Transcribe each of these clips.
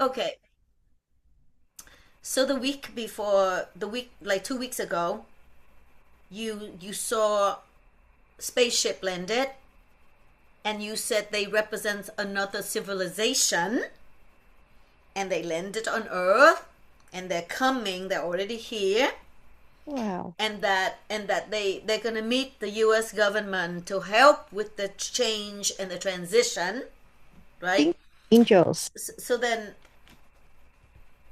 Okay, so the week before, the week like 2 weeks ago, you saw spaceship landed, and you said they represent another civilization, and they landed on Earth, and they're coming. They're already here, Wow. and that they're gonna meet the U.S. government to help with the change and the transition, right? Pink angels. So then,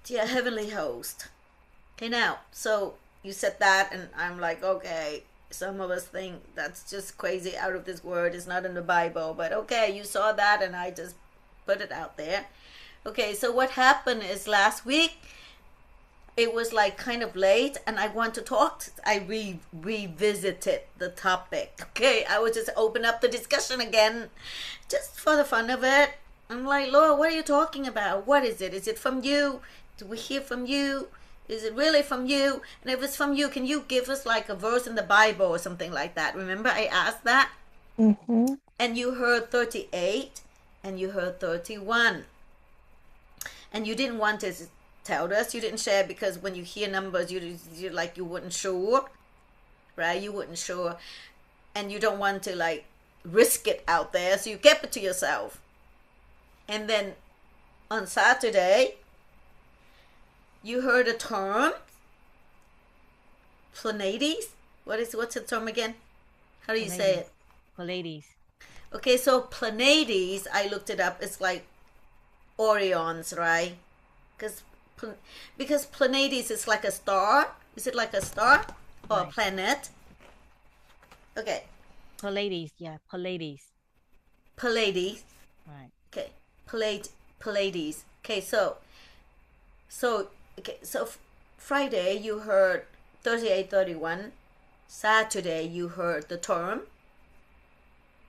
yeah, heavenly host. Okay, now, so you said that, and I'm like, okay, some of us think that's just crazy, out of this word. It's not in the Bible, but okay, you saw that, and I just put it out there. Okay, so what happened is last week, it was like kind of late, and I want to talk. Revisited the topic. Okay, I would just open up the discussion again, just for the fun of it. I'm like, Lord, what are you talking about? What is it? Is it from you? Do we hear from you? Is it really from you? And if it's from you, can you give us like a verse in the Bible or something like that? Remember, I asked that? Mm-hmm. And you heard 38 and you heard 31. And you didn't want to tell us, you didn't share, because when you hear numbers, you like, you weren't sure, right? You weren't sure. And you don't want to like risk it out there, so you kept it to yourself. And then on Saturday, you heard a term, Pleiades. What's the term again? How do you say Palladies. it? Palladies. Okay, so Pleiades, I looked it up. It's like Orions, right? Because because Pleiades is like a star. Is it like a star or a Right. planet? Okay, Palladies. Yeah. Palladies. Pleiades. Right. Okay, Pleiades. Okay, so okay, so Friday you heard 38, 31. Saturday you heard the term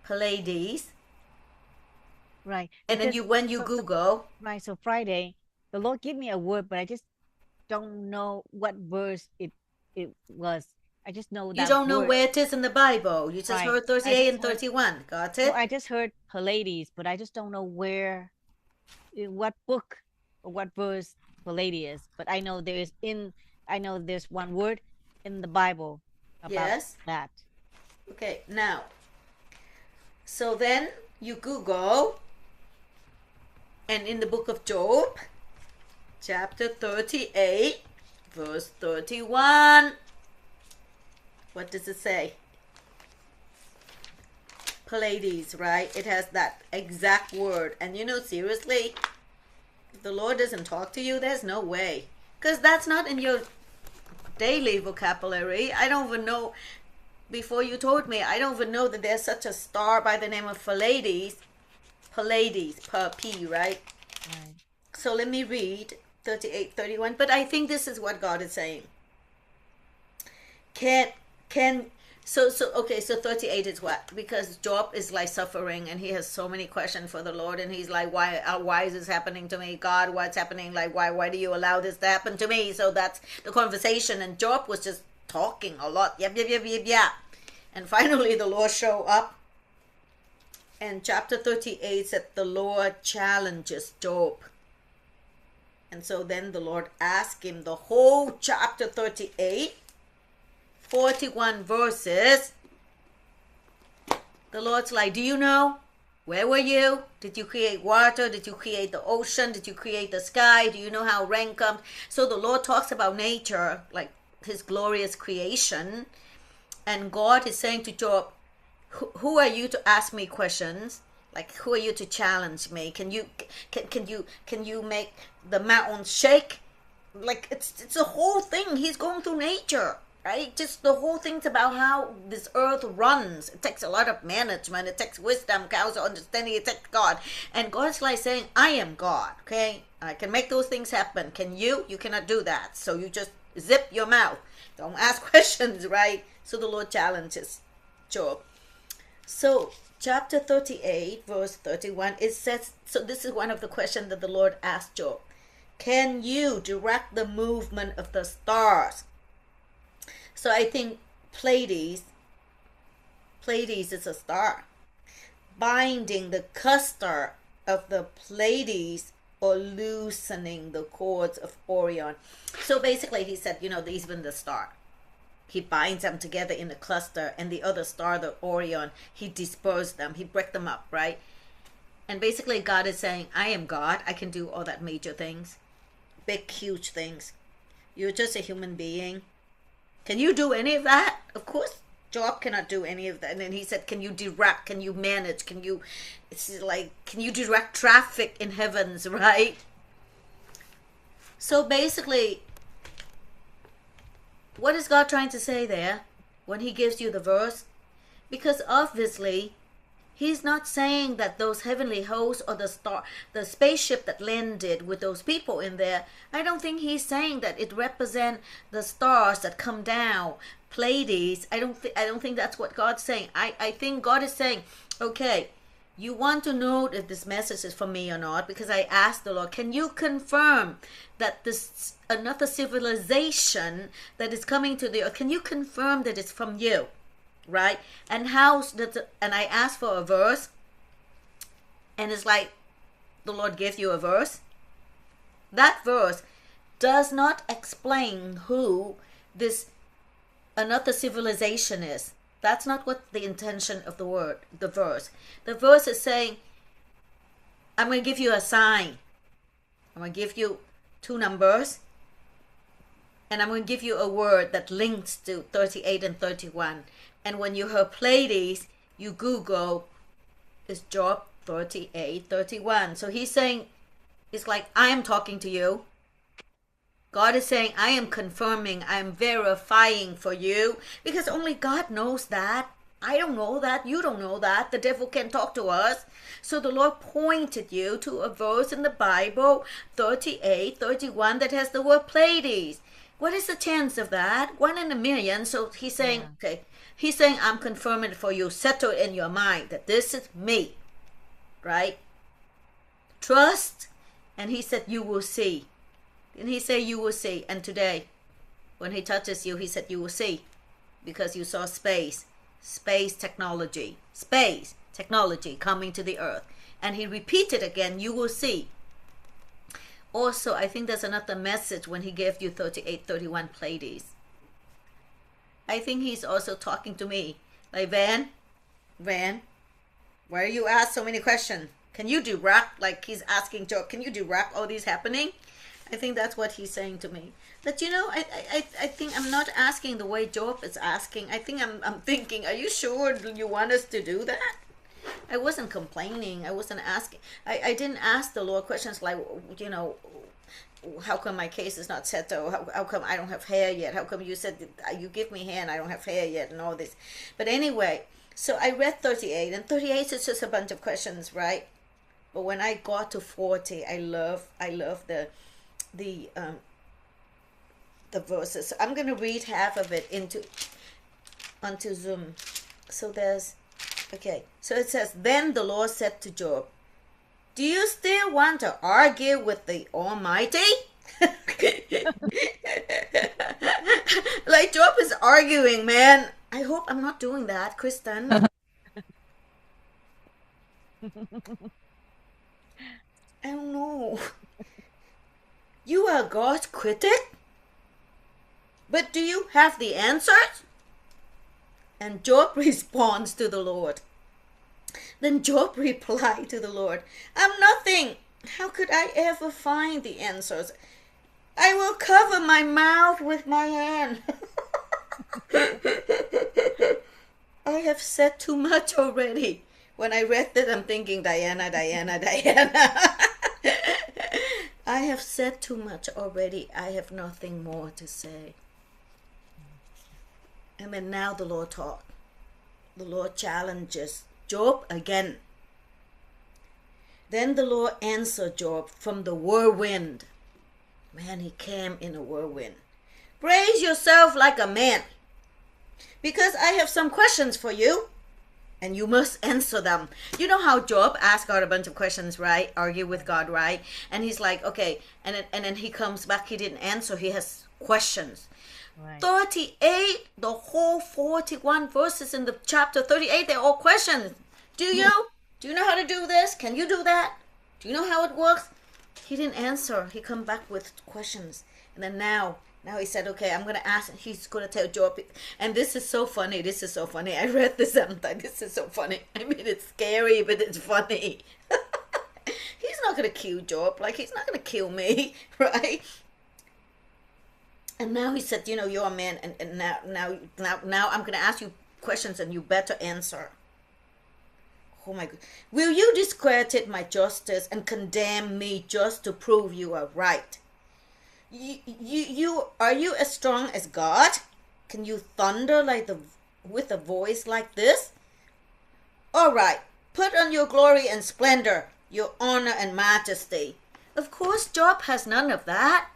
Pleiades, Right. and then Because you when you so Google, right. So Friday, the Lord gave me a word, but I just don't know what verse it was. I just know you that don't know word. where it is in the Bible. You just Right. heard I 38 just and heard. 31. Got No, it? I just heard Palladies, but I just don't know what book or what verse Palladius is. But I know there is in. I know there's one word in the Bible about Yes. that. Okay, now, so then you Google, and in the book of Job, chapter 38, verse 31, what does it say? Pleiades, right? It has that exact word. And seriously, if the Lord doesn't talk to you, there's no way. Because that's not in your daily vocabulary. I don't even know, before you told me, I don't even know that there's such a star by the name of Pleiades. Pleiades, per P, right? Right. So let me read 38, 31. But I think this is what God is saying. Can can so okay, so 38 is what? Because Job is like suffering, and he has so many questions for the Lord, and he's like, why is this happening to me? God, what's happening? Like, why do you allow this to happen to me? So that's the conversation, and Job was just talking a lot. Yep, yep, yep, yep, yeah. And finally the Lord showed up, and chapter 38 said the Lord challenges Job. And so then the Lord asked him the whole chapter 38, 41 verses. The Lord's like, do you know? Where were you? Did you create water? Did you create the ocean? Did you create the sky? Do you know how rain comes? So the Lord talks about nature, like his glorious creation. And God is saying to Job, who are you to ask me questions? Like, who are you to challenge me? Can you make the mountains shake? Like, it's a whole thing. He's going through nature, right? Just the whole thing's about how this earth runs. It takes a lot of management. It takes wisdom, counsel, understanding. It takes God. And God's like saying, I am God, okay? I can make those things happen. Can you? You cannot do that. So you just zip your mouth. Don't ask questions, right? So the Lord challenges Job. So chapter 38, verse 31, it says, so this is one of the questions that the Lord asked Job. Can you direct the movement of the stars? So I think Pleiades is a star. Binding the cluster of the Pleiades or loosening the cords of Orion. So basically he said, even the star, he binds them together in a cluster, and the other star, the Orion, he dispersed them, he break them up, right? And basically God is saying, I am God, I can do all that major things, big huge things. You're just a human being. Can you do any of that? Of course Job cannot do any of that. And then he said, can you direct, can you manage, can you direct traffic in heavens, right? So basically, what is God trying to say there when he gives you the verse? Because obviously he's not saying that those heavenly hosts or the spaceship that landed with those people in there, I don't think he's saying that it represents the stars that come down, Pleiades. I don't think that's what God's saying. I think God is saying, okay, you want to know if this message is from me or not, because I asked the Lord, can you confirm that this another civilization that is coming to the earth, can you confirm that it's from you? Right? And and I asked for a verse, and it's like the Lord gave you a verse. That verse does not explain who this another civilization is. That's not what the intention of the verse. The verse is saying, I'm going to give you a sign. I'm going to give you 2 numbers, and I'm going to give you a word that links to 38 and 31. And when you hear Pleiades, you Google, is Job 38, 31. So he's saying, it's like, I am talking to you. God is saying, I am confirming, I am verifying for you, because only God knows that. I don't know that. You don't know that. The devil can talk to us. So the Lord pointed you to a verse in the Bible, 38, 31, that has the word Pleiades. What is the chance of that? 1 in a million. So he's saying, okay, he's saying, I'm confirming it for you. Settle in your mind that this is me, right? Trust. And he said, you will see. And he said, you will see. And today, when he touches you, he said, you will see. Because you saw space technology coming to the earth. And he repeated again, you will see. Also, I think there's another message when he gave you 38, 31 Pleiades. I think he's also talking to me. Like, Van, why are you ask so many questions? Can you direct? Like he's asking Job, can you direct all these happening? I think that's what he's saying to me. But I think I'm not asking the way Job is asking. I think I'm thinking, are you sure you want us to do that? I wasn't complaining. I wasn't asking. I didn't ask the Lord questions like, how come my case is not settled? How come I don't have hair yet? How come you said you give me hair and I don't have hair yet and all this? But anyway, so I read 38, and 38 is just a bunch of questions, right? But when I got to 40, I love the verses. So I'm going to read half of it onto Zoom. So so it says, then the Lord said to Job, do you still want to argue with the Almighty? Like Job is arguing, man. I hope I'm not doing that, Kristen. I don't know. You are God's critic? But do you have the answers? And Job responds to the Lord. Then Job replied to the Lord, I'm nothing. How could I ever find the answers? I will cover my mouth with my hand. I have said too much already. When I read that, I'm thinking, Diana. I have said too much already. I have nothing more to say. And then now the Lord talks. The Lord challenges Job again. Then the Lord answered Job from the whirlwind. Man, he came in a whirlwind. Brace yourself like a man, because I have some questions for you, and you must answer them. You know how Job asked God a bunch of questions, right? Argue with God, right? And he's like, okay. And then he comes back. He didn't answer. He has questions. Right. 38, the whole 41 verses in the chapter 38, they're all questions. Do you? Do you know how to do this? Can you do that? Do you know how it works? He didn't answer. He come back with questions. And then now he said, okay, I'm going to ask. He's going to tell Job. And this is so funny. This is so funny. I read this sometime. This is so funny. I mean, it's scary, but it's funny. He's not going to kill Job. Like, he's not going to kill me, right? And now he said, you're a man. And now I'm going to ask you questions and you better answer. Oh my God. Will you discredit my justice and condemn me just to prove you are right? Are you as strong as God? Can you thunder with a voice like this? All right, put on your glory and splendor, your honor and majesty. Of course, Job has none of that.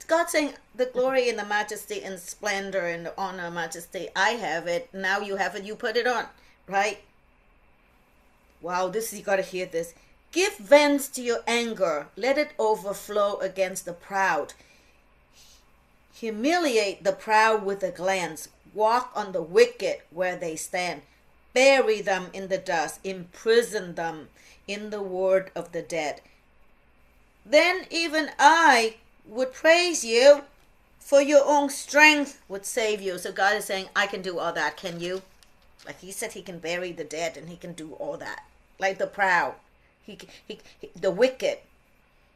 God saying the glory and the majesty and splendor and the honor and majesty, I have it. Now you have it, you put it on, right? Wow, you got to hear this. Give vent to your anger. Let it overflow against the proud. Humiliate the proud with a glance. Walk on the wicked where they stand. Bury them in the dust. Imprison them in the word of the dead. Then even I would praise you, for your own strength would save you. So God is saying, I can do all that. Can you? Like he said, he can bury the dead and he can do all that. Like the proud, the wicked.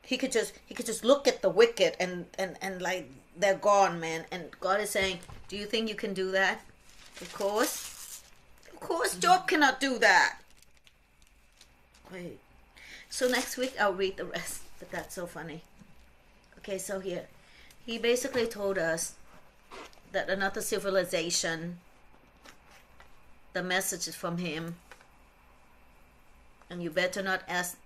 He could just look at the wicked and like they're gone, man. And God is saying, do you think you can do that? Of course, Job cannot do that. Wait. So next week I'll read the rest. But that's so funny. Okay, so here, he basically told us that another civilization, the message is from him, and you better not ask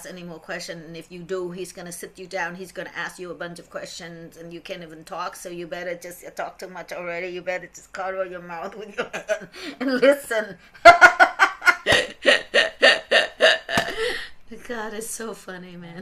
any more questions. And if you do, he's gonna sit you down. He's gonna ask you a bunch of questions, and you can't even talk. So you better just talk too much already. You better just cover your mouth with your hand and listen. God is so funny, man.